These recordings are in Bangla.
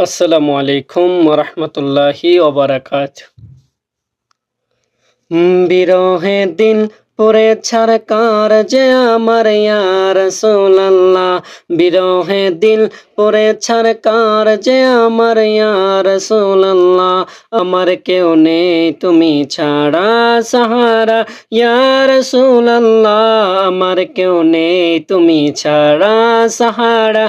আসসালামু আলাইকুম ওরহমতুল্লাহি ওবারাকাতুহু। বিরহে দিল পুরে ছারকার যে আমার ইয়া রাসূলুল্লাহ, বিরহে দিল পুরে ছারকার যে আমার ইয়া রাসূলুল্লাহ, আমার কেউ নেই তুমি ছাড়া সাহারা ইয়া রাসূলুল্লাহ, আমার কেউ নেই তুমি ছাড়া সাহারা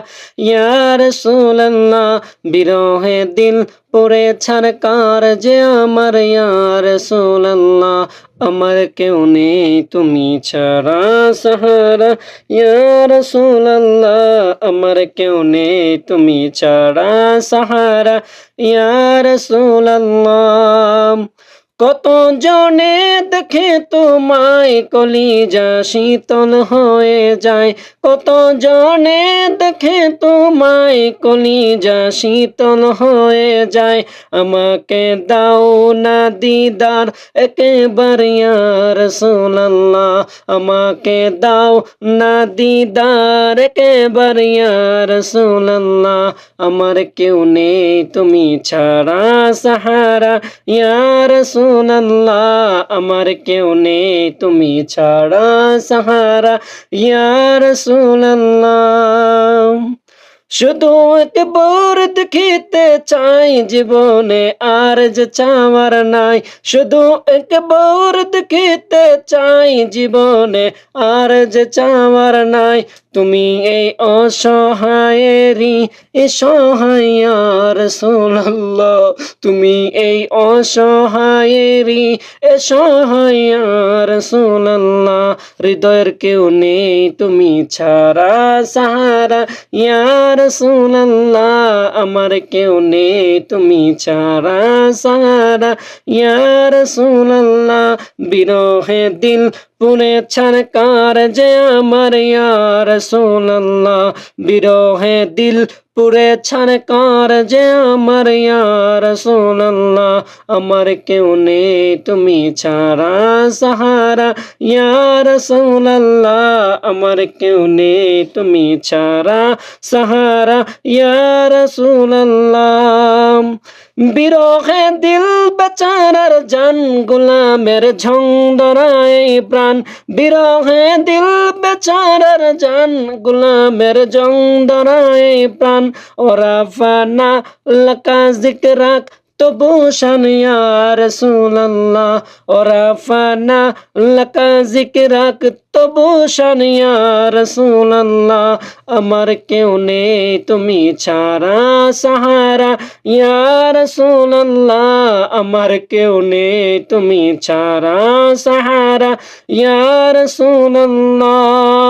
ইয়া রাসূলুল্লাহ, বিরহে দিল পুরে ছারকার যে আমার ইয়া রাসূলুল্লাহ, আমার কেউ নেই তুমি ছাড়া সাহারা ইয়া রাসূলুল্লাহ, আমার কেউ নেই তুমি ছাড়া সাহারা ইয়া রাসূলুল্লাহ। কত জনে দেখে তোমায় কলিজা শীতল হয়ে যায়, কত জনে দেখে তোমায় কলিজা শীতল হয়ে যায়, আমাকে দাও না দিদার একবার ইয়া রাসূলুল্লাহ, আমাকে দাও না দিদার একবার ইয়া রাসূলুল্লাহ, আমার কেউ নেই তুমি ছাড়া সাহারা ইয়া রাসূলুল্লাহ, আমার কেউ নেই তুমি ছাড়া সাহারা ইয়া রাসূলুল্লাহ। শুধু একবার দেখিতে চাই জীবনে আর যে চাওয়ার নাই, শুধু একবার দেখিতে চাই জীবনে আর যে চাওয়ার নাই, তুমি এই অসহায়েরই সহায় ইয়া রাসূলুল্লাহ, তুমি এই অসহায়েরই সহায় ইয়া রাসূলুল্লাহ, হৃদয়ের কেউ নেই তুমি ছাড়া সাহারা ইয়া রাসূলুল্লাহ, আমার কেউ নেই তুমি ছাড়া সাহারা ইয়া রাসূলুল্লাহ, বিরহে দিল পুরে ছারকার যে আমার ইয়া রাসূলুল্লাহ, বিরহে দিল পুরে ছারকার যে আমার ইয়া রাসূলুল্লাহ, আমার কেউ নেই তুমি ছাড়া সাহারা ইয়া রাসূলুল্লাহ, আমার কেউ নেই তুমি ছাড়া সাহারা ইয়া রাসূলুল্লাহ। বিরহে দিল বেচারার জান গোলামের ঝং ধরায় প্রাণ, বিরহে দিল বেচারার জান গোলামের জং ধরায় প্রাণ, ওরা ফানা লাকা যিকরাক তবু শান ইয়া রাসূলুল্লাহ, ওরা ফানা লাকা যিকরাক তবু শান ইয়া রাসূলুল্লাহ, আমার কেউ নেই তুমি ছাড়া সাহারা ইয়া রাসূলুল্লাহ, আমার কেউ নেই তুমি ছাড়া সাহারা ইয়া রাসূলুল্লাহ,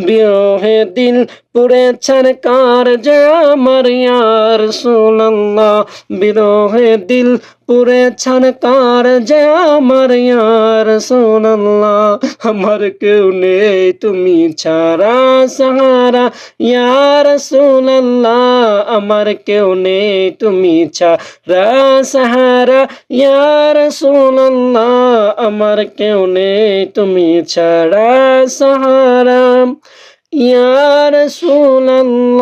বিরহে দিল পুরে ছারকার যে আমার ইয়া রাসূলুল্লাহ, বিরহে দিল পুরে ছারকার যে আমার ইয়া রাসূলুল্লাহ, আমার কেউ নেই তুমি ছাড়া সাহারা ইয়া রাসূলুল্লাহ, আমার কেউ নেই তুমি ছাড়া সাহারা ইয়া রাসূলুল্লাহ, আমার কেউ নেই তুমি ছাড়া সাহারা ইয়া রাসূলুল্লাহ।